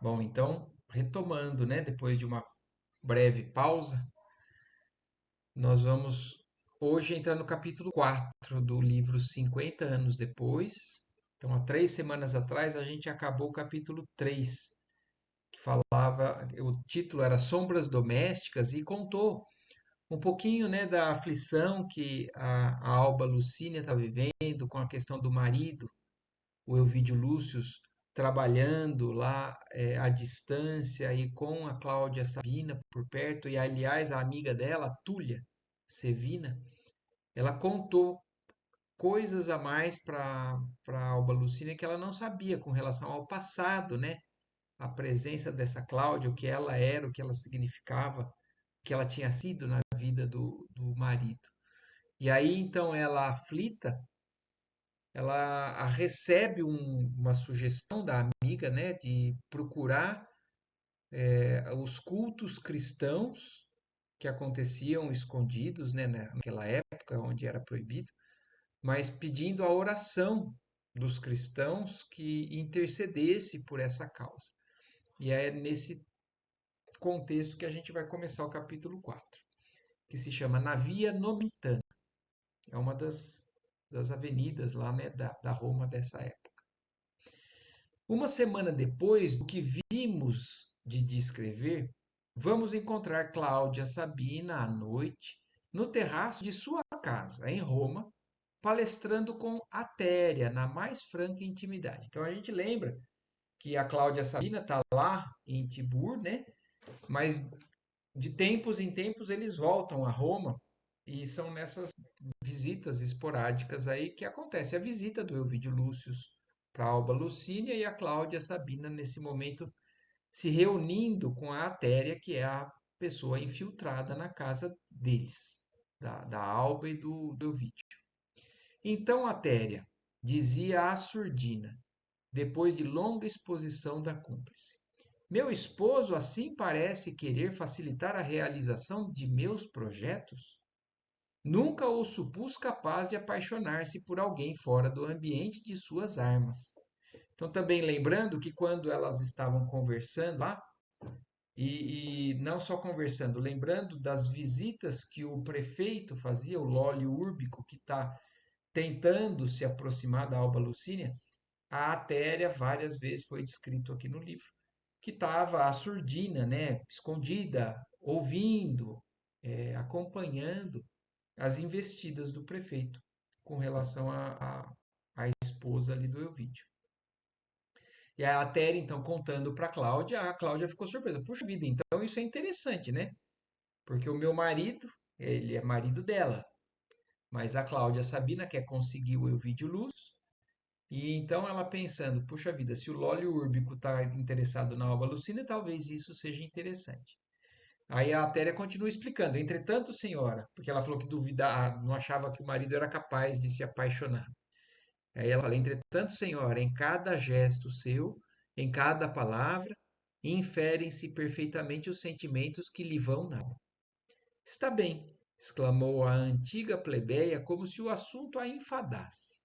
Bom, então, retomando, né, depois de uma breve pausa, nós vamos hoje entrar no capítulo 4 do livro 50 anos depois. Então, há 3 semanas atrás, a gente acabou o capítulo 3, que falava, o título era Sombras Domésticas, e contou um pouquinho, né, da aflição que a Alba Lucínia está vivendo com a questão do marido, o Elvídio Lúcius, trabalhando lá à distância e com a Cláudia Sabina por perto, e aliás a amiga dela, a Túlia Sevina, ela contou coisas a mais para Alba Lucínia que ela não sabia com relação ao passado, né? A presença dessa Cláudia, o que ela era, o que ela significava, o que ela tinha sido na vida do marido. E aí então ela aflita, ela recebe uma sugestão da amiga, né, de procurar os cultos cristãos que aconteciam escondidos, né, naquela época onde era proibido, mas pedindo a oração dos cristãos que intercedesse por essa causa. E é nesse contexto que a gente vai começar o capítulo 4, que se chama Na Via Nomentana. É uma das avenidas lá, né, da Roma dessa época. Uma semana depois do que vimos de descrever, vamos encontrar Cláudia Sabina à noite no terraço de sua casa, em Roma, palestrando com Atéria na mais franca intimidade. Então a gente lembra que a Cláudia Sabina está lá em Tibur, né? Mas de tempos em tempos eles voltam a Roma e são nessas visitas esporádicas aí que acontece a visita do Elvídio Lúcio para Alba Lucínia e a Cláudia Sabina nesse momento se reunindo com a Atéria, que é a pessoa infiltrada na casa deles, da Alba e do Elvídio. Então Atéria dizia a surdina, depois de longa exposição da cúmplice: Meu esposo assim parece querer facilitar a realização de meus projetos? Nunca o supus capaz de apaixonar-se por alguém fora do ambiente de suas armas. Então, também lembrando que quando elas estavam conversando lá, e não só conversando, lembrando das visitas que o prefeito fazia, o Lólio Úrbico, que está tentando se aproximar da Alba Lucínia, a Atéria várias vezes foi descrito aqui no livro, que estava a surdina, né, escondida, ouvindo, acompanhando as investidas do prefeito com relação à esposa ali do Elvídio. E a Atéria, então, contando para a Cláudia ficou surpresa. Puxa vida, então isso é interessante, né? Porque o meu marido, ele é marido dela, mas a Cláudia Sabina quer conseguir o Elvídio Luz, e então ela pensando, puxa vida, se o Lólio Úrbico está interessado na Alba Lucina, talvez isso seja interessante. Aí a Atéria continua explicando, entretanto, senhora, porque ela falou que duvidava, não achava que o marido era capaz de se apaixonar. Aí ela fala, entretanto, senhora, em cada gesto seu, em cada palavra, inferem-se perfeitamente os sentimentos que lhe vão na alma. Está bem, exclamou a antiga plebeia como se o assunto a enfadasse.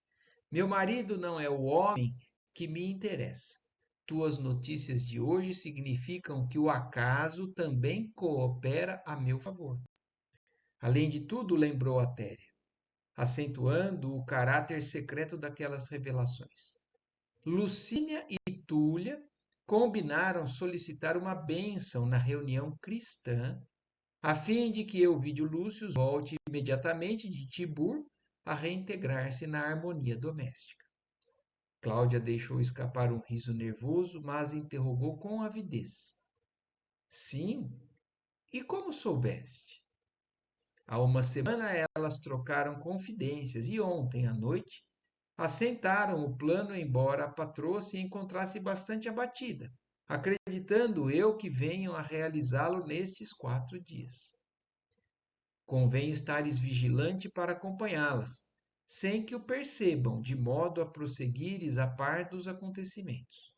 Meu marido não é o homem que me interessa. Tuas notícias de hoje significam que o acaso também coopera a meu favor. Além de tudo, lembrou Atéria, acentuando o caráter secreto daquelas revelações. Lucínia e Túlia combinaram solicitar uma bênção na reunião cristã, a fim de que Elvídio Lúcio volte imediatamente de Tibur a reintegrar-se na harmonia doméstica. Cláudia deixou escapar um riso nervoso, mas interrogou com avidez. Sim? E como soubeste? Há uma semana elas trocaram confidências e ontem à noite assentaram o plano, embora a patroa se encontrasse bastante abatida, acreditando eu que venham a realizá-lo nestes 4 dias. Convém estares vigilante para acompanhá-las, sem que o percebam, de modo a prosseguires a par dos acontecimentos.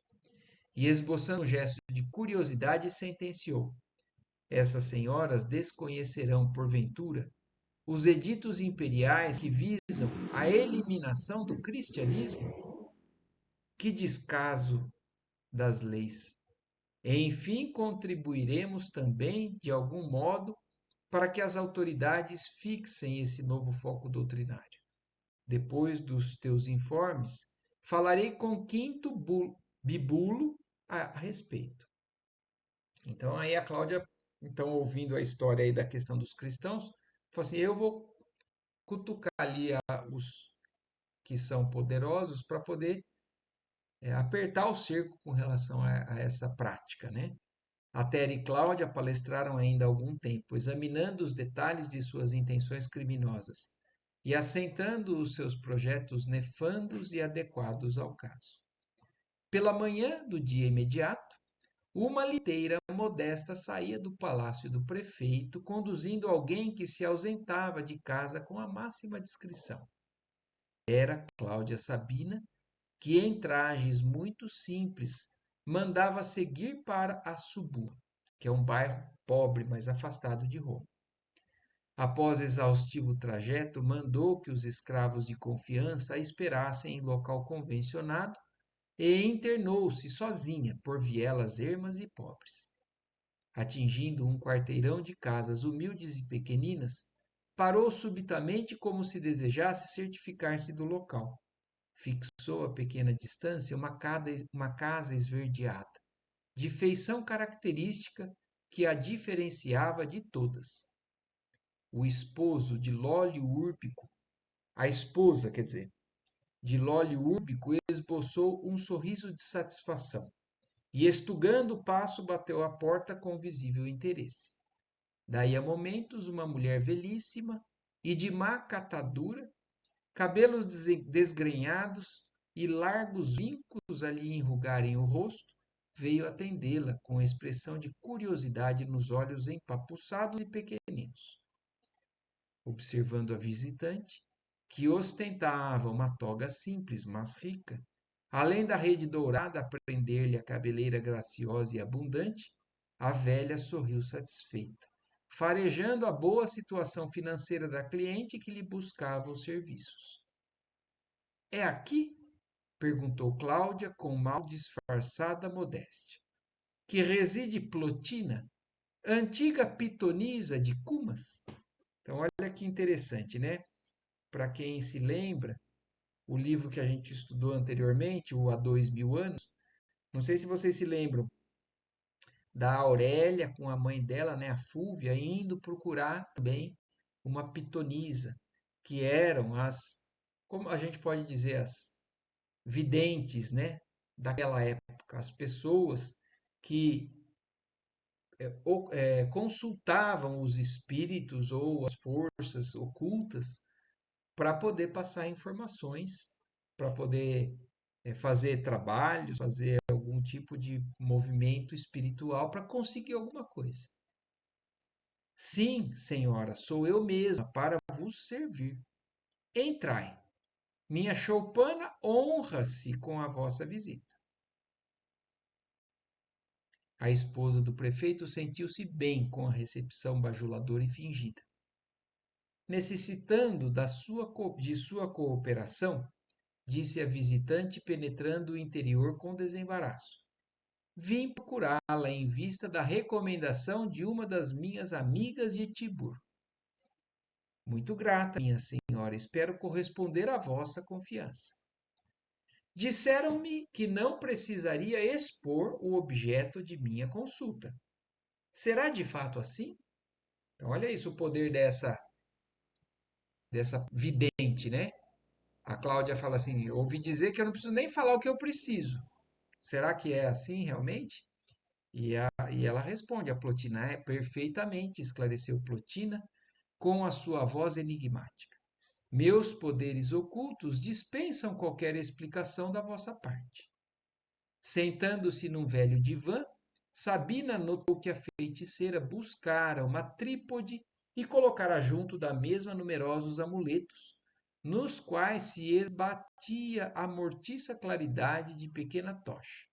E esboçando um gesto de curiosidade, sentenciou: Essas senhoras desconhecerão, porventura, os editos imperiais que visam a eliminação do cristianismo? Que descaso das leis! Enfim, contribuiremos também, de algum modo, para que as autoridades fixem esse novo foco doutrinário. Depois dos teus informes, falarei com Quinto Bibulo a respeito. Então, aí a Cláudia, então, ouvindo a história aí da questão dos cristãos, falou assim: eu vou cutucar ali os que são poderosos para poder apertar o cerco com relação a essa prática, né? A Tere e Cláudia palestraram ainda há algum tempo, examinando os detalhes de suas intenções criminosas e assentando os seus projetos nefandos e adequados ao caso. Pela manhã do dia imediato, uma liteira modesta saía do palácio do prefeito, conduzindo alguém que se ausentava de casa com a máxima discrição. Era Cláudia Sabina, que em trajes muito simples mandava seguir para a Subúrbia, que é um bairro pobre, mas afastado de Roma. Após exaustivo trajeto, mandou que os escravos de confiança a esperassem em local convencionado e internou-se sozinha por vielas ermas e pobres. Atingindo um quarteirão de casas humildes e pequeninas, parou subitamente como se desejasse certificar-se do local. Fixou a pequena distância uma casa esverdeada, de feição característica que a diferenciava de todas. O esposo de Lólio Úrbico, a esposa, quer dizer, de Lólio Úrbico esboçou um sorriso de satisfação e, estugando o passo, bateu à porta com visível interesse. Daí a momentos, uma mulher velhíssima e de má catadura, cabelos desgrenhados e largos vincos a lhe enrugarem o rosto, veio atendê-la com expressão de curiosidade nos olhos empapuçados e pequeninos. Observando a visitante, que ostentava uma toga simples, mas rica, além da rede dourada a prender-lhe a cabeleira graciosa e abundante, a velha sorriu satisfeita, farejando a boa situação financeira da cliente que lhe buscava os serviços. É aqui? Perguntou Cláudia com mal disfarçada modéstia. Que reside Plotina, antiga pitonisa de Cumas? Então, olha que interessante, né? Para quem se lembra, o livro que a gente estudou anteriormente, o Há 2000 anos, não sei se vocês se lembram da Aurélia com a mãe dela, né, a Fúvia, indo procurar também uma pitonisa, que eram como a gente pode dizer, as videntes, né, daquela época, as pessoas que consultavam os espíritos ou as forças ocultas para poder passar informações, para poder fazer trabalhos, fazer algum tipo de movimento espiritual para conseguir alguma coisa. Sim, senhora, sou eu mesma para vos servir. Entrai. Minha choupana honra-se com a vossa visita. A esposa do prefeito sentiu-se bem com a recepção bajuladora e fingida. Necessitando de sua cooperação, disse a visitante, penetrando o interior com desembaraço. Vim procurá-la em vista da recomendação de uma das minhas amigas de Tibur. Muito grata, minha senhora, espero corresponder à vossa confiança. Disseram-me que não precisaria expor o objeto de minha consulta. Será de fato assim? Então, olha isso, o poder dessa vidente, né? A Cláudia fala assim: eu ouvi dizer que eu não preciso nem falar o que eu preciso. Será que é assim realmente? E ela responde: a Plotina é perfeitamente, esclareceu Plotina com a sua voz enigmática. Meus poderes ocultos dispensam qualquer explicação da vossa parte. Sentando-se num velho divã, Sabina notou que a feiticeira buscara uma trípode e colocara junto da mesma numerosos amuletos, nos quais se esbatia a mortiça claridade de pequena tocha,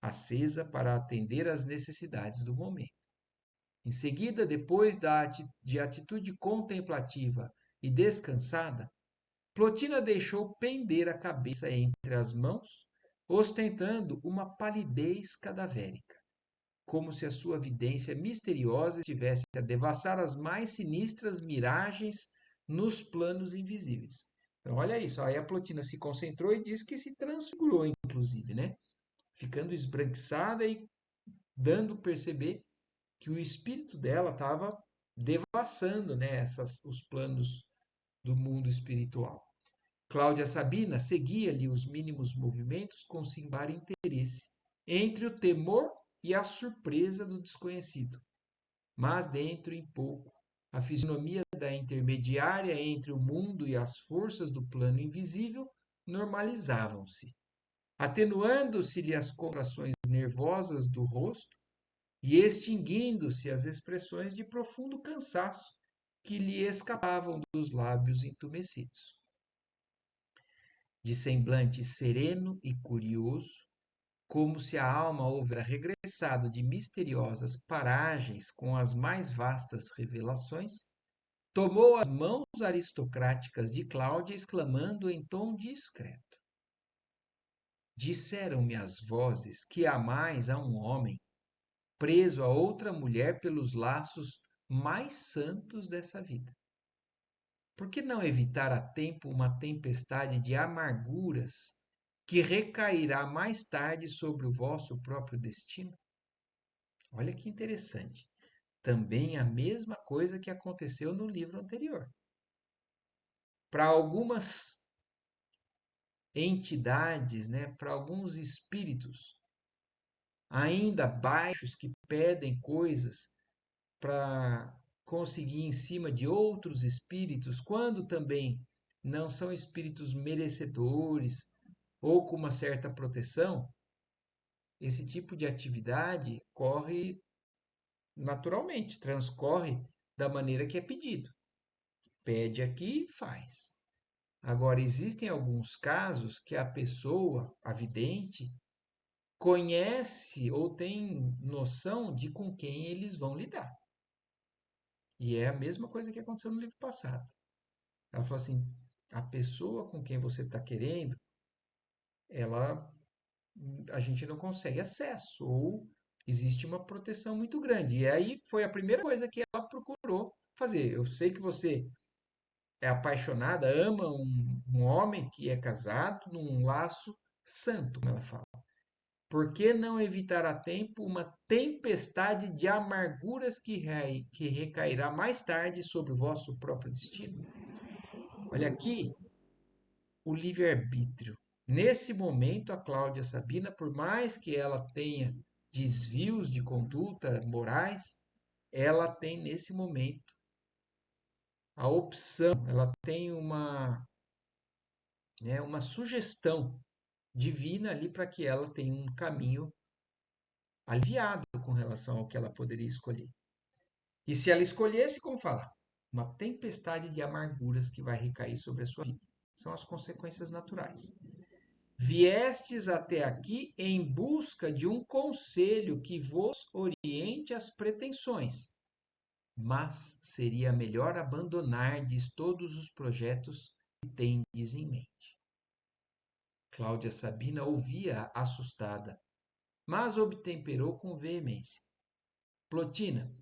acesa para atender às necessidades do momento. Em seguida, depois de atitude contemplativa e descansada, Plotina deixou pender a cabeça entre as mãos, ostentando uma palidez cadavérica. como se a sua vidência misteriosa estivesse a devassar as mais sinistras miragens nos planos invisíveis. Então, olha isso, aí a Plotina se concentrou e diz que se transfigurou, inclusive, né? Ficando esbranquiçada e dando a perceber que o espírito dela estava devassando, né, os planos do mundo espiritual. Cláudia Sabina seguia-lhe os mínimos movimentos com singular interesse, entre o temor e a surpresa do desconhecido. Mas dentro em pouco, a fisionomia da intermediária entre o mundo e as forças do plano invisível normalizavam-se, atenuando-se-lhe as contrações nervosas do rosto e extinguindo-se as expressões de profundo cansaço que lhe escapavam dos lábios entumecidos. De semblante sereno e curioso, como se a alma houvera regressado de misteriosas paragens com as mais vastas revelações, tomou as mãos aristocráticas de Cláudia, exclamando em tom discreto: Disseram-me as vozes que amais a um homem preso a outra mulher pelos laços mais santos dessa vida. Por que não evitar a tempo uma tempestade de amarguras que recairá mais tarde sobre o vosso próprio destino? Olha que interessante. Também a mesma coisa que aconteceu no livro anterior. Para algumas entidades, né, para alguns espíritos ainda baixos que pedem coisas para conseguir em cima de outros espíritos, quando também não são espíritos merecedores ou com uma certa proteção, esse tipo de atividade corre naturalmente, transcorre da maneira que é pedido. Pede aqui, faz. Agora, existem alguns casos que a pessoa, a vidente, conhece ou tem noção de com quem eles vão lidar. E é a mesma coisa que aconteceu no livro passado. Ela falou assim: a pessoa com quem você está querendo, ela, a gente não consegue acesso, ou existe uma proteção muito grande. E aí foi a primeira coisa que ela procurou fazer. Eu sei que você é apaixonada, ama um homem que é casado num laço santo, como ela fala. Por que não evitar a tempo uma tempestade de amarguras que recairá mais tarde sobre o vosso próprio destino? Olha aqui o livre-arbítrio. Nesse momento, a Cláudia Sabina, por mais que ela tenha desvios de conduta morais, ela tem nesse momento a opção, ela tem uma sugestão divina ali para que ela tenha um caminho aliviado com relação ao que ela poderia escolher. E se ela escolhesse, como falar? Uma tempestade de amarguras que vai recair sobre a sua vida. São as consequências naturais. Viestes até aqui em busca de um conselho que vos oriente as pretensões, mas seria melhor abandonardes todos os projetos que tendes em mente. Cláudia Sabina ouvia assustada, mas obtemperou com veemência. Plotina,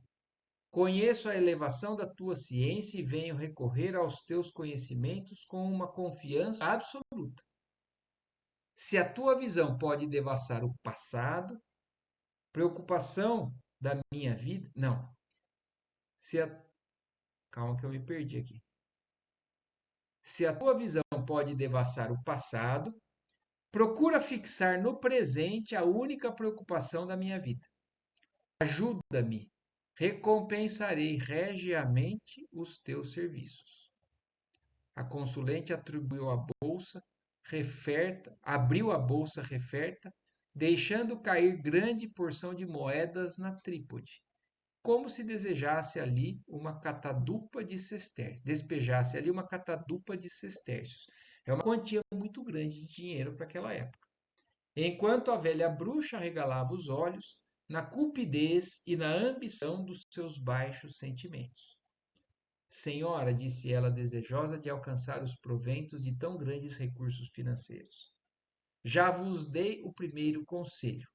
conheço a elevação da tua ciência e venho recorrer aos teus conhecimentos com uma confiança absoluta. Se a tua visão pode devassar o passado, preocupação da minha vida, não. Se a, calma que eu me perdi aqui. Se a tua visão pode devassar o passado, procura fixar no presente a única preocupação da minha vida. Ajuda-me, recompensarei regiamente os teus serviços. A consulente atribuiu a bolsa referta, abriu a bolsa referta, deixando cair grande porção de moedas na trípode, como se desejasse ali uma catadupa de sestércios, despejasse ali uma catadupa de sestércios. É uma quantia muito grande de dinheiro para aquela época. Enquanto a velha bruxa regalava os olhos na cupidez e na ambição dos seus baixos sentimentos. Senhora, disse ela, desejosa de alcançar os proventos de tão grandes recursos financeiros, já vos dei o primeiro conselho.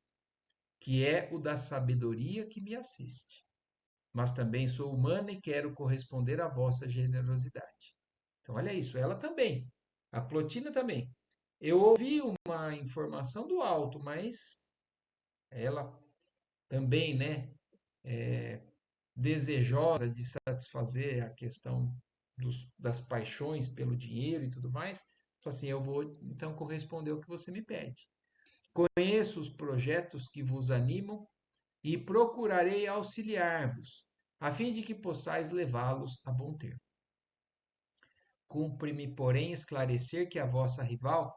que é o da sabedoria que me assiste. Mas também sou humana e quero corresponder à vossa generosidade. Então, olha isso, ela também. A Plotina também. Eu ouvi uma informação do alto, mas ela também, né, desejosa de satisfazer a questão das paixões pelo dinheiro e tudo mais, falou assim, eu vou então corresponder ao que você me pede. Conheço os projetos que vos animam e procurarei auxiliar-vos, a fim de que possais levá-los a bom termo. Cumpre-me, porém, esclarecer que a vossa rival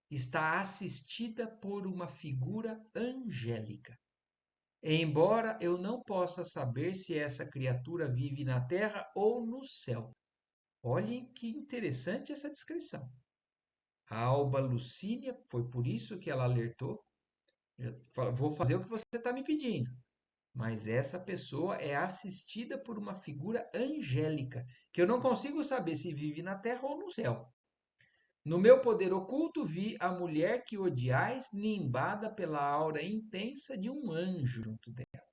está assistida por uma figura angélica. Embora eu não possa saber se essa criatura vive na terra ou no céu. Olhem que interessante essa descrição. A Alba Lucínia, foi por isso que ela alertou. Vou fazer o que você está me pedindo. Mas essa pessoa é assistida por uma figura angélica, que eu não consigo saber se vive na terra ou no céu. No meu poder oculto vi a mulher que odiais, nimbada pela aura intensa de um anjo junto dela.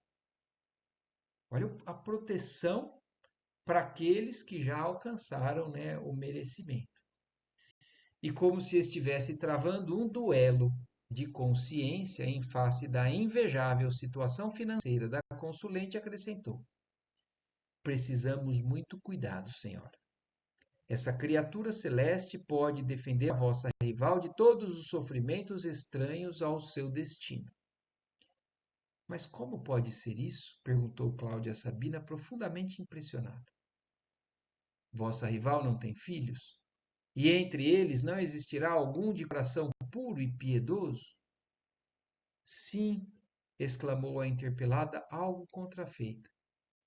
Olha a proteção para aqueles que já alcançaram, né, o merecimento. E como se estivesse travando um duelo de consciência em face da invejável situação financeira da consulente, acrescentou: precisamos muito cuidado, senhora. Essa criatura celeste pode defender a vossa rival de todos os sofrimentos estranhos ao seu destino. Mas como pode ser isso? Perguntou Cláudia Sabina, profundamente impressionada. Vossa rival não tem filhos? E entre eles não existirá algum de coração puro e piedoso? Sim, exclamou a interpelada, algo contrafeita.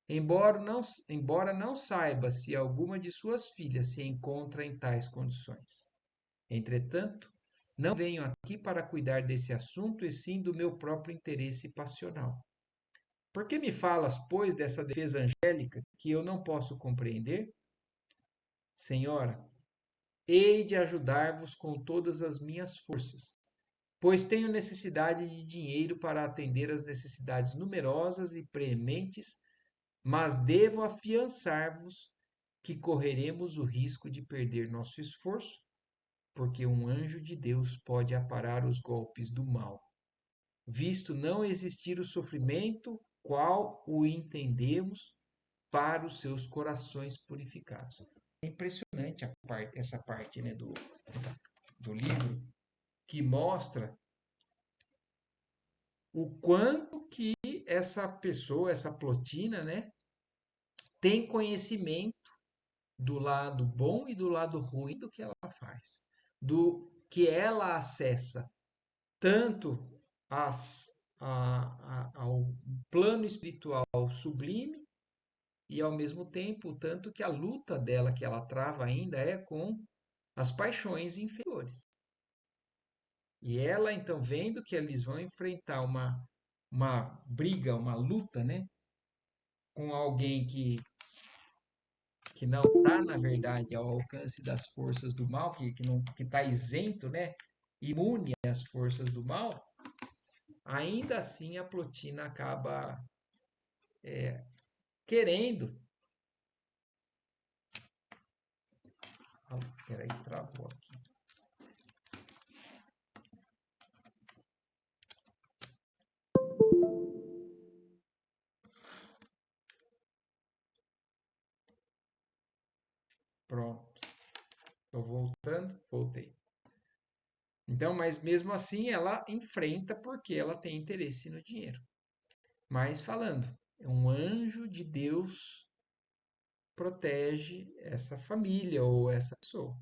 Embora não saiba se alguma de suas filhas se encontra em tais condições. Entretanto, não venho aqui para cuidar desse assunto e sim do meu próprio interesse passional. Por que me falas, pois, dessa defesa angélica que eu não posso compreender? Senhora, hei de ajudar-vos com todas as minhas forças, pois tenho necessidade de dinheiro para atender às necessidades numerosas e prementes, mas devo afiançar-vos que correremos o risco de perder nosso esforço, porque um anjo de Deus pode aparar os golpes do mal, visto não existir o sofrimento qual o entendemos para os seus corações purificados. É impressionante essa parte, né, do livro, que mostra o quanto que essa pessoa, essa Plotina, né, tem conhecimento do lado bom e do lado ruim do que ela faz, do que ela acessa tanto ao plano espiritual sublime e ao mesmo tempo tanto que a luta dela que ela trava ainda é com as paixões inferiores. E ela então vendo que eles vão enfrentar uma briga, uma luta, né, com alguém que não está, na verdade, ao alcance das forças do mal, que está isento, né, imune às forças do mal, ainda assim a Plotina acaba querendo. Ah, peraí, travou aqui. Pronto. Estou voltando, voltei. Então, mas mesmo assim ela enfrenta porque ela tem interesse no dinheiro. Mas falando, um anjo de Deus protege essa família ou essa pessoa.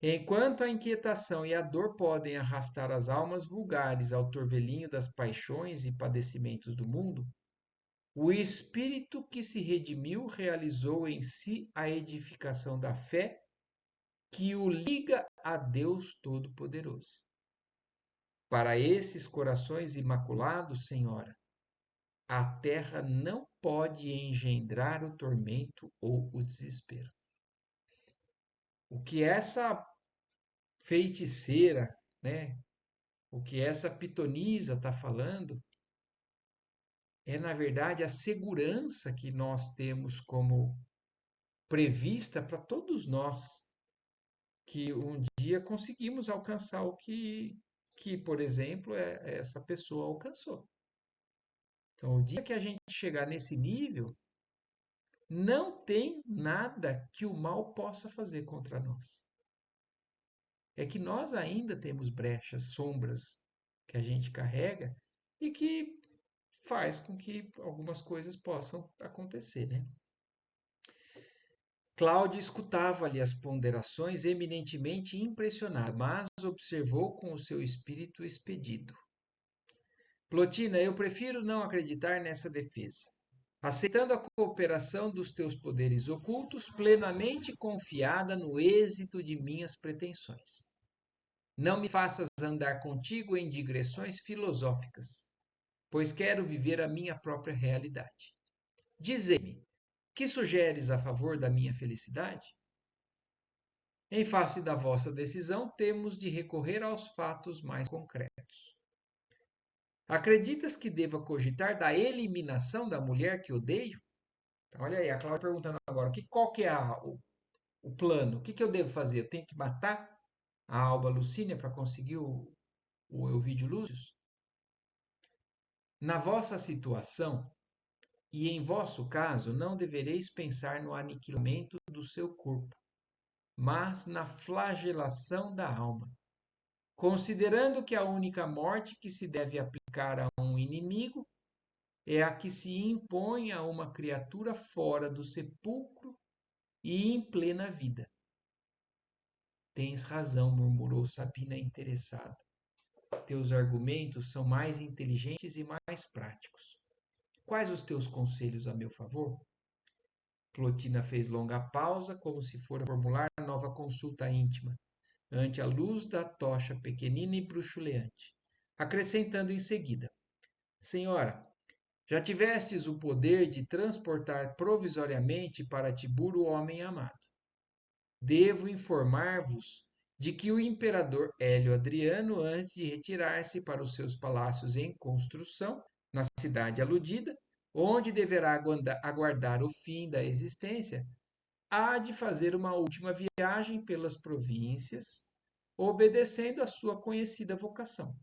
Enquanto a inquietação e a dor podem arrastar as almas vulgares ao torvelinho das paixões e padecimentos do mundo, o espírito que se redimiu realizou em si a edificação da fé que o liga a Deus Todo-Poderoso. Para esses corações imaculados, Senhora, a terra não pode engendrar o tormento ou o desespero. O que essa feiticeira, né, O que essa pitonisa está falando é, na verdade, a segurança que nós temos como prevista para todos nós, que um dia conseguimos alcançar o que, por exemplo, essa pessoa alcançou. Então, o dia que a gente chegar nesse nível, não tem nada que o mal possa fazer contra nós. É que nós ainda temos brechas, sombras que a gente carrega e que faz com que algumas coisas possam acontecer, né? Cláudio escutava-lhe as ponderações eminentemente impressionado, mas observou com o seu espírito expedido. Plotina, eu prefiro não acreditar nessa defesa. Aceitando a cooperação dos teus poderes ocultos, plenamente confiada no êxito de minhas pretensões. Não me faças andar contigo em digressões filosóficas, pois quero viver a minha própria realidade. Dize-me, que sugeres a favor da minha felicidade? Em face da vossa decisão, temos de recorrer aos fatos mais concretos. Acreditas que deva cogitar da eliminação da mulher que odeio? Olha aí, a Cláudia perguntando agora, qual que é o plano? O que eu devo fazer? Eu tenho que matar a Alba Lucínia para conseguir o Elvídio Lúcio? Na vossa situação, e em vosso caso, não devereis pensar no aniquilamento do seu corpo, mas na flagelação da alma. Considerando que a única morte que se deve aplicar a um inimigo é a que se impõe a uma criatura fora do sepulcro e em plena vida. Tens razão, murmurou Sabina interessada. Teus argumentos são mais inteligentes e mais práticos. Quais os teus conselhos a meu favor? Plotina fez longa pausa, como se fora formular nova consulta íntima, ante a luz da tocha pequenina e bruxuleante, acrescentando em seguida: Senhora, já tivestes o poder de transportar provisoriamente para Tibur o homem amado. Devo informar-vos de que o imperador Hélio Adriano, antes de retirar-se para os seus palácios em construção, na cidade aludida, onde deverá aguardar o fim da existência, há de fazer uma última viagem pelas províncias, obedecendo à sua conhecida vocação.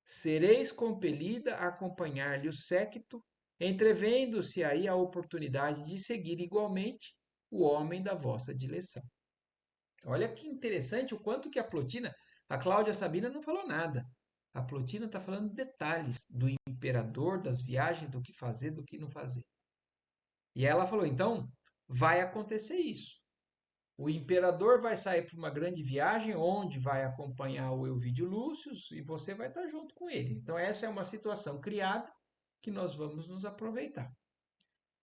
Sereis compelida a acompanhar-lhe o séquito, entrevendo-se aí a oportunidade de seguir igualmente o homem da vossa dileção. Olha que interessante o quanto que a Cláudia Sabina não falou nada. A Plotina está falando detalhes do imperador, das viagens, do que fazer, do que não fazer. E ela falou, então, vai acontecer isso. O imperador vai sair para uma grande viagem, onde vai acompanhar o Elvídio Lúcio e você vai estar junto com eles. Então, essa é uma situação criada que nós vamos nos aproveitar.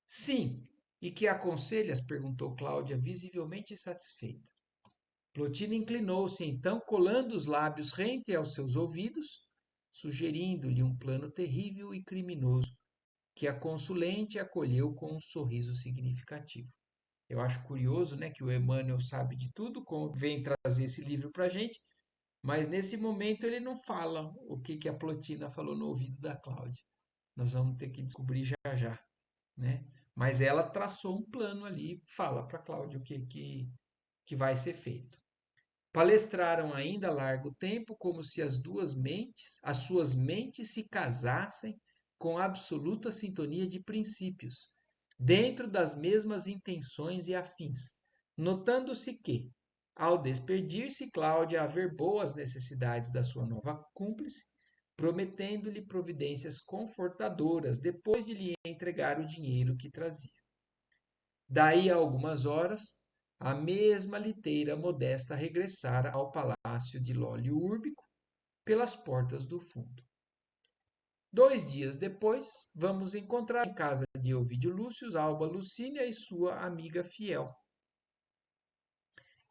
Sim, e que aconselhas? Perguntou Cláudia, visivelmente satisfeita. Plotina inclinou-se então, colando os lábios rente aos seus ouvidos, sugerindo-lhe um plano terrível e criminoso, que a consulente acolheu com um sorriso significativo. Eu acho curioso, né, que o Emmanuel sabe de tudo, vem trazer esse livro para a gente, mas nesse momento ele não fala o que a Plotina falou no ouvido da Cláudia. Nós vamos ter que descobrir já já, né? Mas ela traçou um plano ali, fala para a Cláudia o que vai ser feito. Palestraram ainda largo tempo como se as suas mentes se casassem com absoluta sintonia de princípios, dentro das mesmas intenções e afins, notando-se que, ao despedir-se Cláudia a ver boas necessidades da sua nova cúmplice, prometendo-lhe providências confortadoras depois de lhe entregar o dinheiro que trazia. Daí a algumas horas, a mesma liteira modesta regressara ao palácio de Lólio Úrbico pelas portas do fundo. 2 dias depois, vamos encontrar em casa de Ovídio Lúcio Alba Lucínia e sua amiga fiel,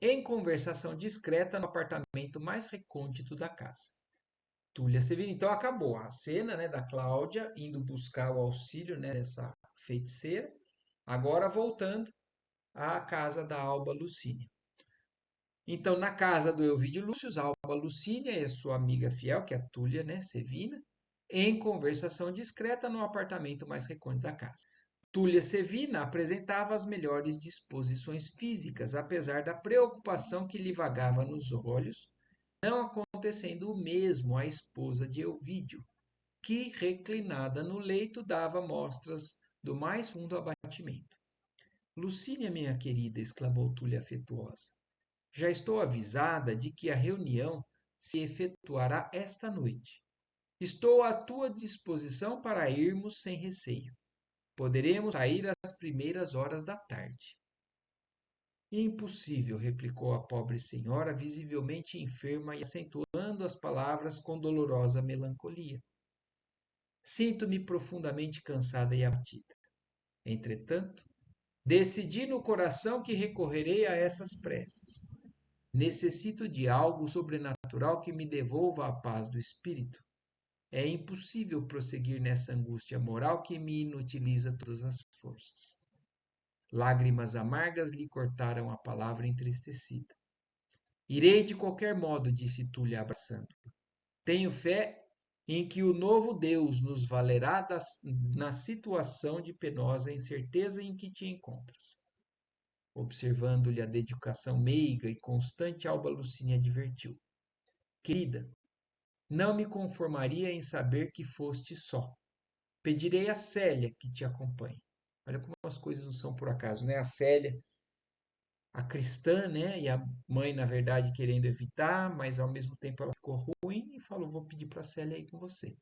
em conversação discreta no apartamento mais recôndito da casa. Túlia Severina. Então acabou a cena, né, da Cláudia indo buscar o auxílio, né, dessa feiticeira, agora voltando à casa da Alba Lucínia. Então, na casa do Elvídio Lúcio, Alba Lucínia e a sua amiga fiel, que é a Túlia, né, Sevina, em conversação discreta no apartamento mais recôndito da casa. Túlia Sevina apresentava as melhores disposições físicas, apesar da preocupação que lhe vagava nos olhos, não acontecendo o mesmo à esposa de Elvídio, que, reclinada no leito, dava mostras do mais fundo abatimento. Lucínia, minha querida, exclamou Túlia afetuosa, já estou avisada de que a reunião se efetuará esta noite. Estou à tua disposição para irmos sem receio. Poderemos sair às primeiras horas da tarde. Impossível, replicou a pobre senhora, visivelmente enferma e acentuando as palavras com dolorosa melancolia. Sinto-me profundamente cansada e abatida. Entretanto, decidi no coração que recorrerei a essas preces. Necessito de algo sobrenatural que me devolva a paz do espírito. É impossível prosseguir nessa angústia moral que me inutiliza todas as forças. Lágrimas amargas lhe cortaram a palavra entristecida. Irei de qualquer modo, disse Túlia, abraçando. Tenho fé em que o novo Deus nos valerá na situação de penosa incerteza em que te encontras. Observando-lhe a dedicação meiga e constante, Alba Lucínia advertiu. Querida, não me conformaria em saber que foste só. Pedirei a Célia que te acompanhe. Olha como as coisas não são por acaso, né? A Célia, a cristã, né? E a mãe, na verdade, querendo evitar, mas ao mesmo tempo ela ficou ruim e falou: vou pedir para a Célia ir com você.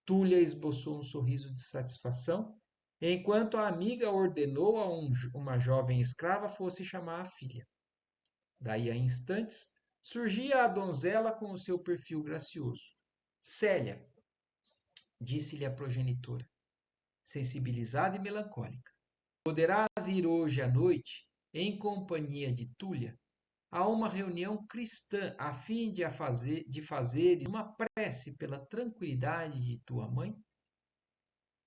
Túlia esboçou um sorriso de satisfação, enquanto a amiga ordenou a uma jovem escrava fosse chamar a filha. Daí a instantes, surgia a donzela com o seu perfil gracioso. Célia, disse-lhe a progenitora, sensibilizada e melancólica, poderás ir hoje à noite, em companhia de Túlia, a uma reunião cristã a fim de fazeres uma prece pela tranquilidade de tua mãe?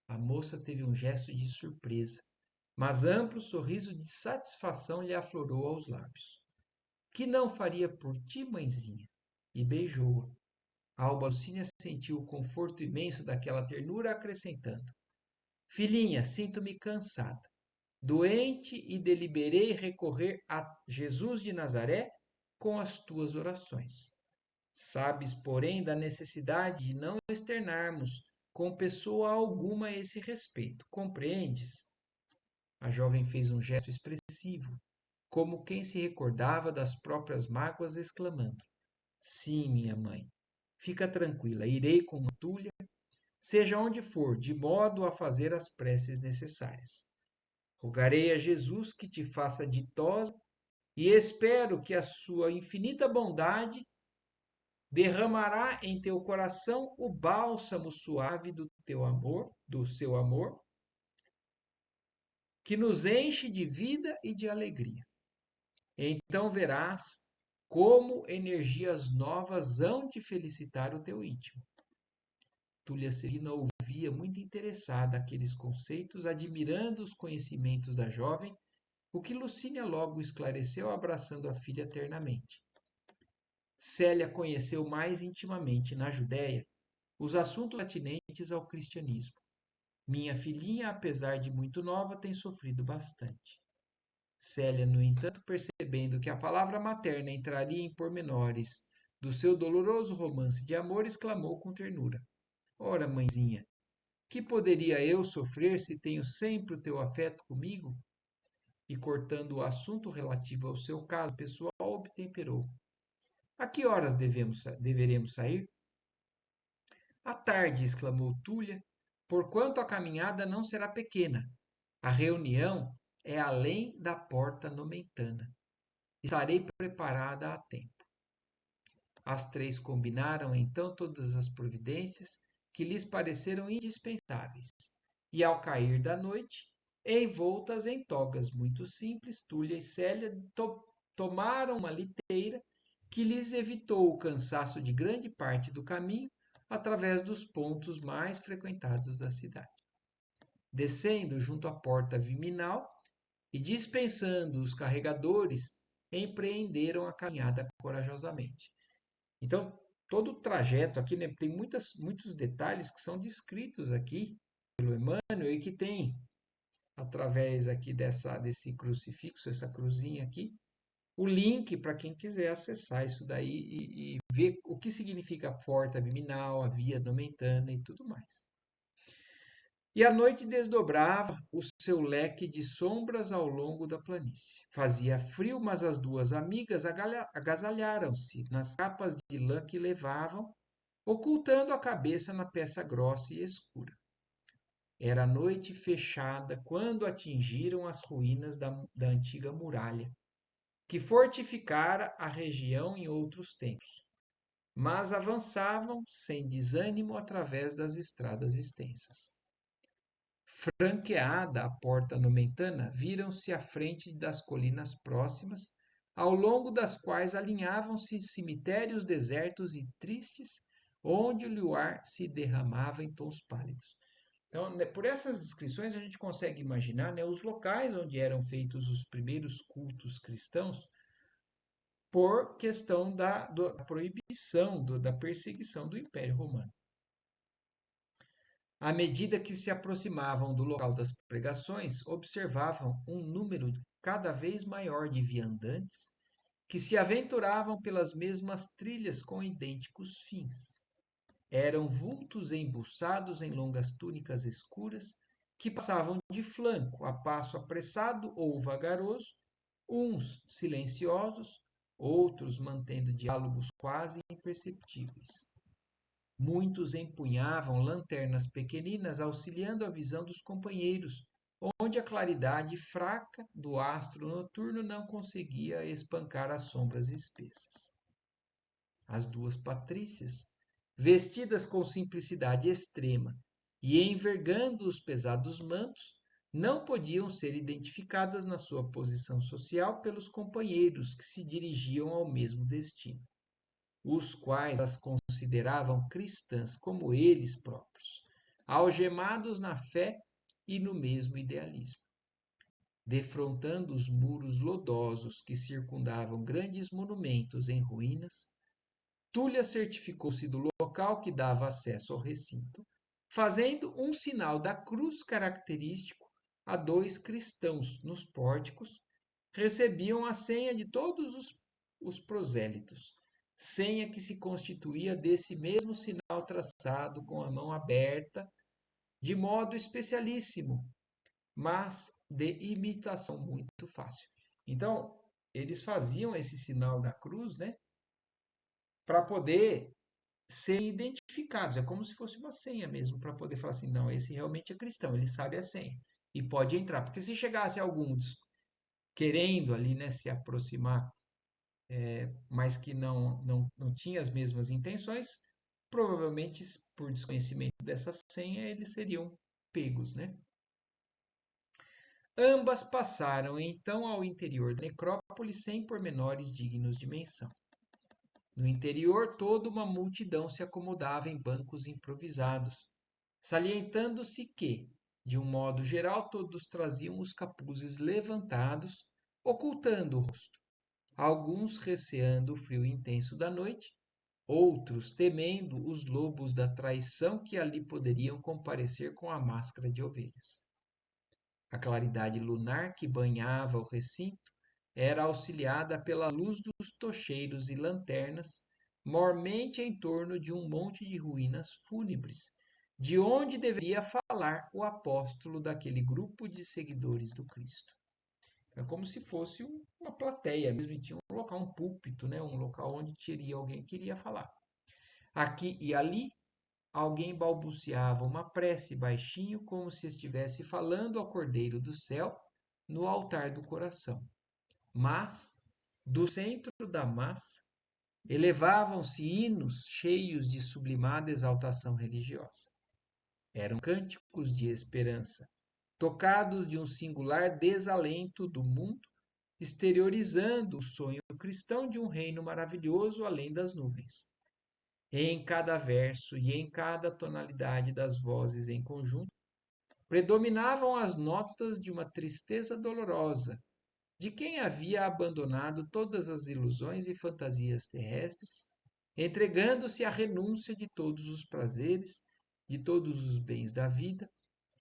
A moça teve um gesto de surpresa, mas amplo sorriso de satisfação lhe aflorou aos lábios. Que não faria por ti, mãezinha? E beijou-a. A Alba Lucínia sentiu o conforto imenso daquela ternura, acrescentando: Filhinha, sinto-me cansada, doente e deliberei recorrer a Jesus de Nazaré com as tuas orações. Sabes, porém, da necessidade de não externarmos com pessoa alguma a esse respeito. Compreendes? A jovem fez um gesto expressivo, como quem se recordava das próprias mágoas, exclamando: Sim, minha mãe. Fica tranquila, irei com Túlia, seja onde for, de modo a fazer as preces necessárias. Rogarei a Jesus que te faça ditosa e espero que a sua infinita bondade derramará em teu coração o bálsamo suave do teu amor, do seu amor, que nos enche de vida e de alegria. Então verás como energias novas hão de felicitar o teu íntimo. Túlia Serina ouvia muito interessada aqueles conceitos, admirando os conhecimentos da jovem, o que Lucínia logo esclareceu, abraçando a filha ternamente. Célia conheceu mais intimamente, na Judéia, os assuntos atinentes ao cristianismo. Minha filhinha, apesar de muito nova, tem sofrido bastante. Célia, no entanto, percebendo que a palavra materna entraria em pormenores do seu doloroso romance de amor, exclamou com ternura: Ora, mãezinha, que poderia eu sofrer se tenho sempre o teu afeto comigo? E cortando o assunto relativo ao seu caso pessoal, obtemperou: A que horas deveremos sair? À tarde, exclamou Túlia, porquanto a caminhada não será pequena. A reunião é além da porta nomentana. Estarei preparada a tempo. As três combinaram então todas as providências que lhes pareceram indispensáveis. E ao cair da noite, envoltas em togas muito simples, Túlia e Célia tomaram uma liteira que lhes evitou o cansaço de grande parte do caminho através dos pontos mais frequentados da cidade. Descendo junto à porta viminal e dispensando os carregadores, empreenderam a caminhada corajosamente. Então, todo o trajeto aqui, né, tem muitos detalhes que são descritos aqui pelo Emmanuel e que tem, através aqui desse crucifixo, essa cruzinha aqui, o link para quem quiser acessar isso daí e ver o que significa a porta abdominal, a via nomentana e tudo mais. E a noite desdobrava o seu leque de sombras ao longo da planície. Fazia frio, mas as duas amigas agasalharam-se nas capas de lã que levavam, ocultando a cabeça na peça grossa e escura. Era noite fechada quando atingiram as ruínas da antiga muralha, que fortificara a região em outros tempos, mas avançavam sem desânimo através das estradas extensas. Franqueada a porta nomentana, viram-se à frente das colinas próximas, ao longo das quais alinhavam-se cemitérios desertos e tristes, onde o luar se derramava em tons pálidos. Então, né, por essas descrições, a gente consegue imaginar, né, os locais onde eram feitos os primeiros cultos cristãos, por questão da proibição, da perseguição do Império Romano. À medida que se aproximavam do local das pregações, observavam um número cada vez maior de viandantes que se aventuravam pelas mesmas trilhas com idênticos fins. Eram vultos embuçados em longas túnicas escuras que passavam de flanco a passo apressado ou vagaroso, uns silenciosos, outros mantendo diálogos quase imperceptíveis. Muitos empunhavam lanternas pequeninas, auxiliando a visão dos companheiros, onde a claridade fraca do astro noturno não conseguia espancar as sombras espessas. As duas patrícias, vestidas com simplicidade extrema e envergando os pesados mantos, não podiam ser identificadas na sua posição social pelos companheiros que se dirigiam ao mesmo destino, os quais as consideravam cristãs como eles próprios, algemados na fé e no mesmo idealismo. Defrontando os muros lodosos que circundavam grandes monumentos em ruínas, Túlia certificou-se do local que dava acesso ao recinto, fazendo um sinal da cruz característico a dois cristãos nos pórticos, recebiam a senha de todos os prosélitos, senha que se constituía desse mesmo sinal traçado com a mão aberta, de modo especialíssimo, mas de imitação muito fácil. Então, eles faziam esse sinal da cruz, né, para poder serem identificados. É como se fosse uma senha mesmo, para poder falar assim, não, esse realmente é cristão, ele sabe a senha e pode entrar. Porque se chegasse alguns querendo ali, né, se aproximar, mas que não tinha as mesmas intenções, provavelmente por desconhecimento dessa senha, eles seriam pegos, né? Ambas passaram então ao interior da necrópole sem pormenores dignos de menção. No interior, toda uma multidão se acomodava em bancos improvisados, salientando-se que, de um modo geral, todos traziam os capuzes levantados, ocultando o rosto, alguns receando o frio intenso da noite, outros temendo os lobos da traição que ali poderiam comparecer com a máscara de ovelhas. A claridade lunar que banhava o recinto era auxiliada pela luz dos tocheiros e lanternas, mormente em torno de um monte de ruínas fúnebres, de onde deveria falar o apóstolo daquele grupo de seguidores do Cristo. É como se fosse uma plateia mesmo, e tinha um local, um púlpito, né? Um local onde teria alguém que iria falar. Aqui e ali, alguém balbuciava uma prece baixinho, como se estivesse falando ao Cordeiro do céu no altar do coração. Mas, do centro da massa, elevavam-se hinos cheios de sublimada exaltação religiosa. Eram cânticos de esperança, tocados de um singular desalento do mundo, exteriorizando o sonho cristão de um reino maravilhoso além das nuvens. Em cada verso e em cada tonalidade das vozes em conjunto, predominavam as notas de uma tristeza dolorosa, de quem havia abandonado todas as ilusões e fantasias terrestres, entregando-se à renúncia de todos os prazeres, de todos os bens da vida,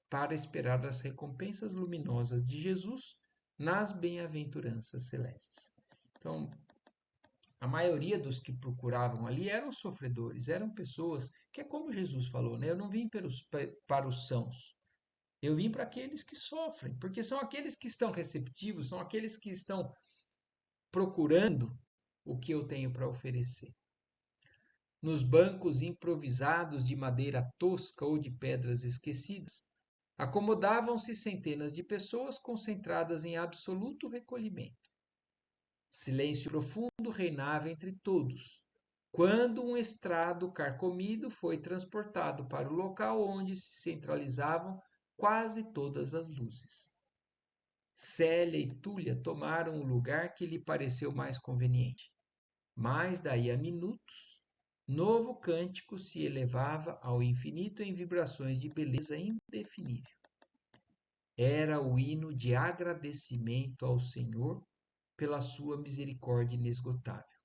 para esperar as recompensas luminosas de Jesus nas bem-aventuranças celestes. Então, a maioria dos que procuravam ali eram sofredores, eram pessoas que é como Jesus falou, né? Eu não vim para os sãos, eu vim para aqueles que sofrem, porque são aqueles que estão receptivos, são aqueles que estão procurando o que eu tenho para oferecer. Nos bancos improvisados de madeira tosca ou de pedras esquecidas, acomodavam-se centenas de pessoas concentradas em absoluto recolhimento. Silêncio profundo reinava entre todos, quando um estrado carcomido foi transportado para o local onde se centralizavam quase todas as luzes. Célia e Túlia tomaram o lugar que lhe pareceu mais conveniente. Mas daí a minutos, novo cântico se elevava ao infinito em vibrações de beleza indefinível. Era o hino de agradecimento ao Senhor pela sua misericórdia inesgotável.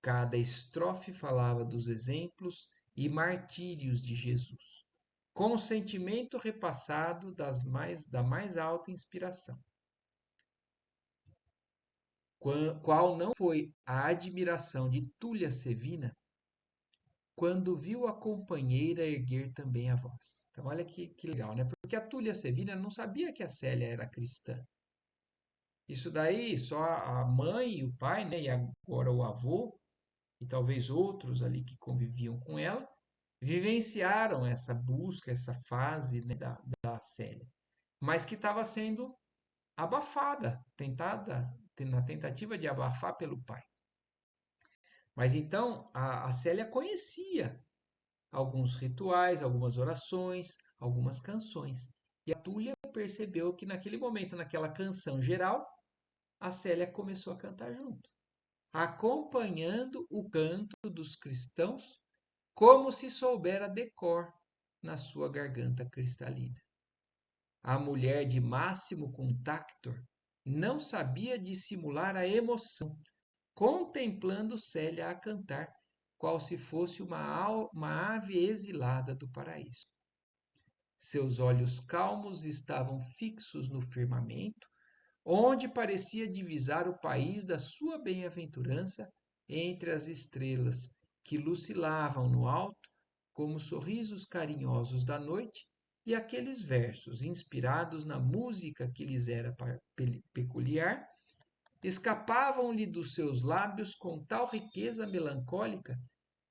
Cada estrofe falava dos exemplos e martírios de Jesus, com o sentimento repassado da mais alta inspiração. Qual não foi a admiração de Túlia Sevina quando viu a companheira erguer também a voz. Então, olha que legal, né? Porque a Túlia Sevina não sabia que a Célia era cristã. Isso daí só a mãe e o pai, né? E agora o avô, e talvez outros ali que conviviam com ela, vivenciaram essa busca, essa fase, né, da Célia, mas que estava sendo abafada, na tentativa de abafar pelo pai. Mas então a Célia conhecia alguns rituais, algumas orações, algumas canções. E a Túlia percebeu que naquele momento, naquela canção geral, a Célia começou a cantar junto, acompanhando o canto dos cristãos como se soubera decor na sua garganta cristalina. A mulher de Máximo Contactor não sabia dissimular a emoção, contemplando Célia a cantar, qual se fosse uma ave exilada do paraíso. Seus olhos calmos estavam fixos no firmamento, onde parecia divisar o país da sua bem-aventurança entre as estrelas que lucilavam no alto como sorrisos carinhosos da noite e aqueles versos inspirados na música que lhes era peculiar escapavam-lhe dos seus lábios com tal riqueza melancólica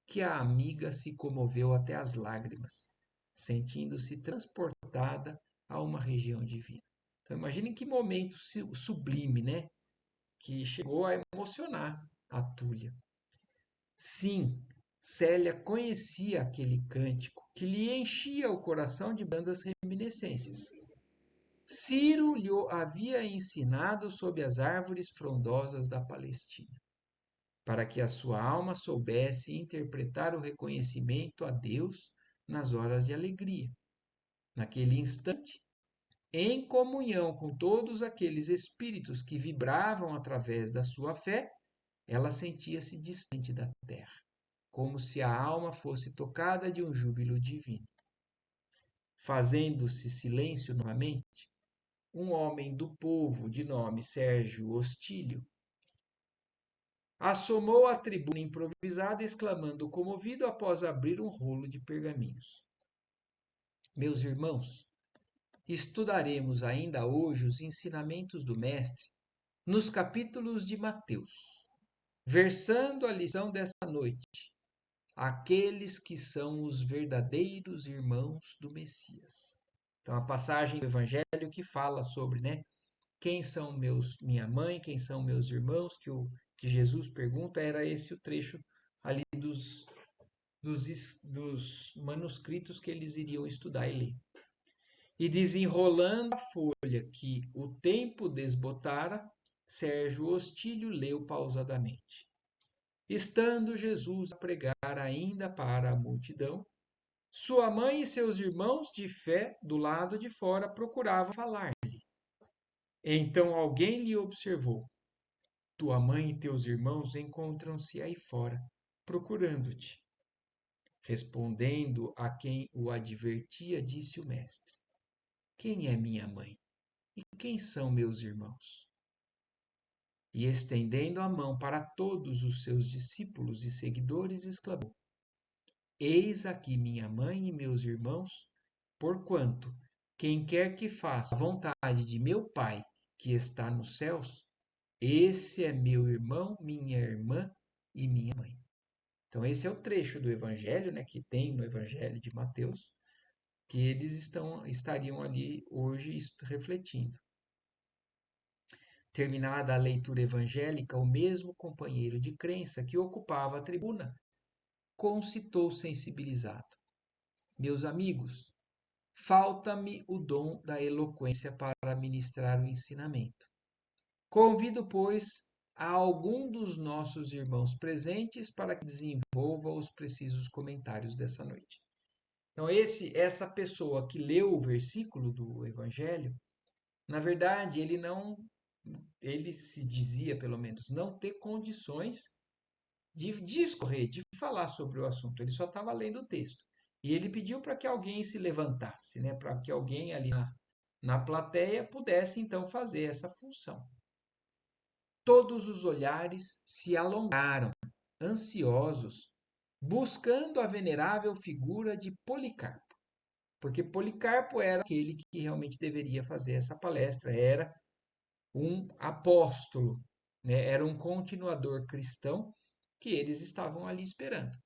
que a amiga se comoveu até as lágrimas, sentindo-se transportada a uma região divina. Então, imagine que momento sublime, né? Que chegou a emocionar a Túlia. Sim, Célia conhecia aquele cântico que lhe enchia o coração de brandas reminiscências. Ciro lhe havia ensinado sob as árvores frondosas da Palestina, para que a sua alma soubesse interpretar o reconhecimento a Deus nas horas de alegria. Naquele instante, em comunhão com todos aqueles espíritos que vibravam através da sua fé, ela sentia-se distante da terra, como se a alma fosse tocada de um júbilo divino. Fazendo-se silêncio novamente, um homem do povo de nome Sérgio Ostílio assomou à tribuna improvisada, exclamando comovido após abrir um rolo de pergaminhos. Meus irmãos, estudaremos ainda hoje os ensinamentos do Mestre nos capítulos de Mateus, versando a lição dessa noite, aqueles que são os verdadeiros irmãos do Messias. Então, a passagem do Evangelho que fala sobre, né, quem são minha mãe, quem são meus irmãos, que Jesus pergunta, era esse o trecho ali dos manuscritos que eles iriam estudar e ler. E desenrolando a folha que o tempo desbotara, Sérgio Ostílio leu pausadamente. Estando Jesus a pregar ainda para a multidão, sua mãe e seus irmãos de fé do lado de fora procuravam falar-lhe. Então alguém lhe observou: tua mãe e teus irmãos encontram-se aí fora, procurando-te. Respondendo a quem o advertia, disse o mestre: quem é minha mãe? E quem são meus irmãos? E estendendo a mão para todos os seus discípulos e seguidores, exclamou: eis aqui minha mãe e meus irmãos, porquanto quem quer que faça a vontade de meu Pai que está nos céus, esse é meu irmão, minha irmã e minha mãe. Então esse é o trecho do Evangelho, né, que tem no Evangelho de Mateus, que eles estariam ali hoje refletindo. Terminada a leitura evangélica, o mesmo companheiro de crença que ocupava a tribuna concitou sensibilizado: meus amigos, falta-me o dom da eloquência para ministrar o ensinamento. Convido, pois, a algum dos nossos irmãos presentes para que desenvolva os precisos comentários dessa noite. Então, essa pessoa que leu o versículo do Evangelho, na verdade, ele se dizia, pelo menos, não ter condições de discorrer, de falar sobre o assunto. Ele só estava lendo o texto. E ele pediu para que alguém se levantasse, né? Para que alguém ali na plateia pudesse então fazer essa função. Todos os olhares se alongaram, ansiosos, buscando a venerável figura de Policarpo. Porque Policarpo era aquele que realmente deveria fazer essa palestra, era um apóstolo, né? Era um continuador cristão que eles estavam ali esperando.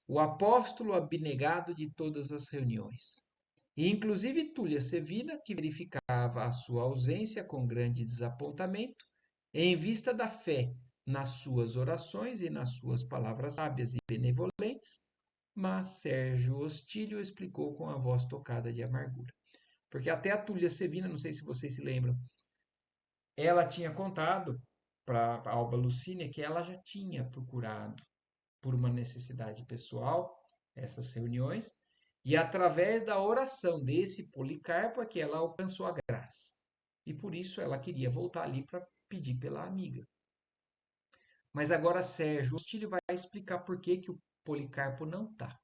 O apóstolo abnegado de todas as reuniões. E inclusive Túlia Sevina, que verificava a sua ausência com grande desapontamento, em vista da fé nas suas orações e nas suas palavras sábias e benevolentes, mas Sérgio Ostílio explicou com a voz tocada de amargura. Porque até a Túlia Sevina, não sei se vocês se lembram, ela tinha contado para a Alba Lucínia que ela já tinha procurado, por uma necessidade pessoal, essas reuniões, e através da oração desse Policarpo é que ela alcançou a graça. E por isso ela queria voltar ali para pedir pela amiga. Mas agora Sérgio Ostílio vai explicar por que, que o Policarpo não está.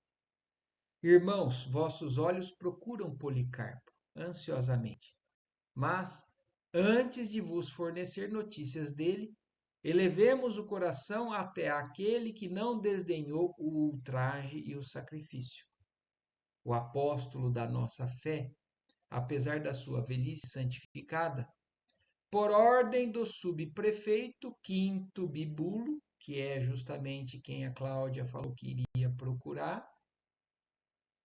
Irmãos, vossos olhos procuram Policarpo ansiosamente, mas antes de vos fornecer notícias dele, elevemos o coração até aquele que não desdenhou o ultraje e o sacrifício. O apóstolo da nossa fé, apesar da sua velhice santificada, por ordem do subprefeito Quinto Bibulo, que é justamente quem a Cláudia falou que iria procurar,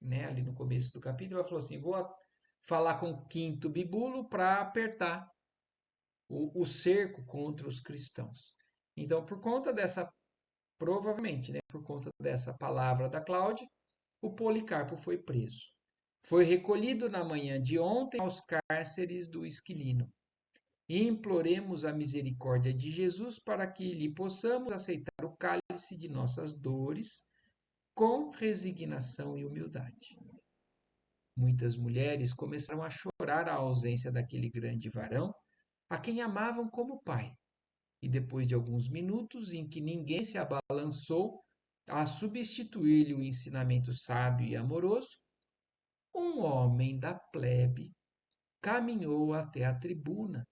né, ali no começo do capítulo, ela falou assim: vou falar com o Quinto Bibulo para apertar o cerco contra os cristãos. Então, por conta dessa, provavelmente, né, por conta dessa palavra da Cláudia, o Policarpo foi preso. Foi recolhido na manhã de ontem aos cárceres do Esquilino. E imploremos a misericórdia de Jesus para que lhe possamos aceitar o cálice de nossas dores com resignação e humildade. Muitas mulheres começaram a chorar a ausência daquele grande varão, a quem amavam como pai. E depois de alguns minutos em que ninguém se abalançou a substituir-lhe o ensinamento sábio e amoroso, um homem da plebe caminhou até a tribuna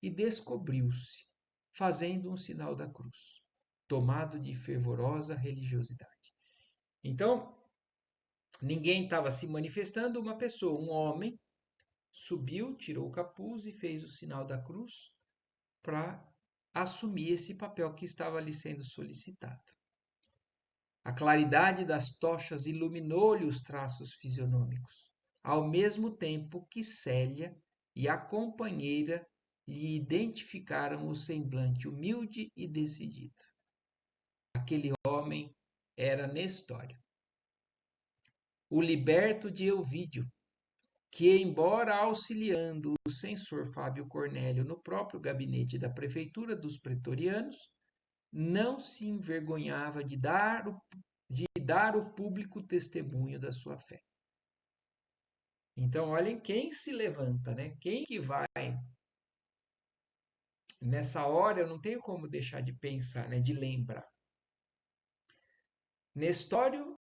e descobriu-se, fazendo um sinal da cruz, tomado de fervorosa religiosidade. Então, ninguém estava se manifestando, uma pessoa, um homem, subiu, tirou o capuz e fez o sinal da cruz para assumir esse papel que estava ali sendo solicitado. A claridade das tochas iluminou-lhe os traços fisionômicos, ao mesmo tempo que Célia e a companheira lhe identificaram o semblante humilde e decidido. Aquele homem era Nestório, o liberto de Elvídio, que, embora auxiliando o censor Fábio Cornélio no próprio gabinete da prefeitura dos pretorianos, não se envergonhava de dar o público testemunho da sua fé. Então, olhem quem se levanta, né? Quem que vai nessa hora eu não tenho como deixar de pensar, né, de lembrar. Nestório,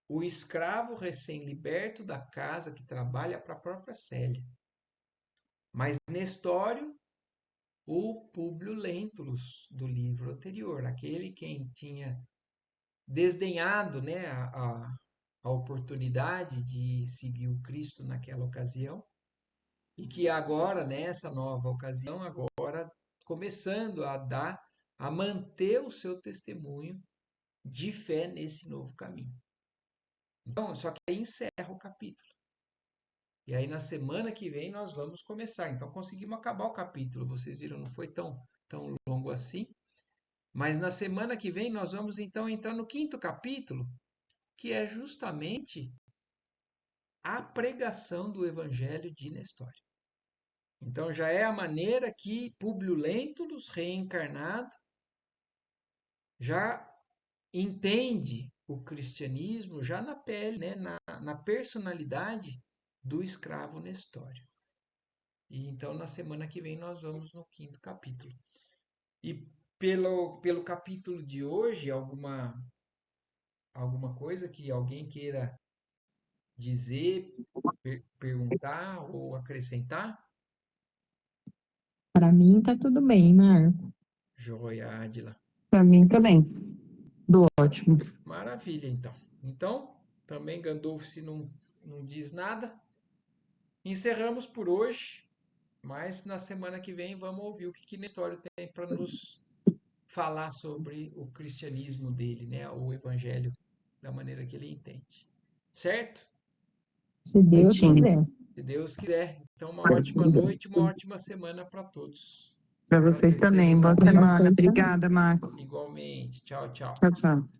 o escravo recém-liberto da casa que trabalha para a própria Célia. Mas Nestório, o Públio Lentulus do livro anterior, aquele quem tinha desdenhado, né, a oportunidade de seguir o Cristo naquela ocasião, e que agora, nessa nova ocasião, agora começando a manter o seu testemunho de fé nesse novo caminho. Então, só que aí encerra o capítulo. E aí na semana que vem nós vamos começar. Então conseguimos acabar o capítulo. Vocês viram, não foi tão longo assim. Mas na semana que vem nós vamos então entrar no 5º capítulo, que é justamente a pregação do evangelho de Nestório. Então já é a maneira que Públio Lentulus, reencarnado, já entende o cristianismo já na pele, né, na personalidade do escravo Nestório. E então na semana que vem nós vamos no 5º capítulo. E pelo capítulo de hoje, alguma coisa que alguém queira dizer, perguntar ou acrescentar? Para mim tá tudo bem, Marco. Joia, Adila. Para mim também. Ótimo. Maravilha, então. Então, também Gandolfo se não diz nada. Encerramos por hoje, mas na semana que vem vamos ouvir o que Nestório tem para nos falar sobre o cristianismo dele, né? O evangelho da maneira que ele entende. Certo? Se Deus quiser. Se Deus quiser. Então, uma Ótimo. ótima noite, uma ótima semana para todos. Para vocês também. Boa semana. Obrigada, Marco. Igualmente. Tchau, tchau. Tchau, tchau.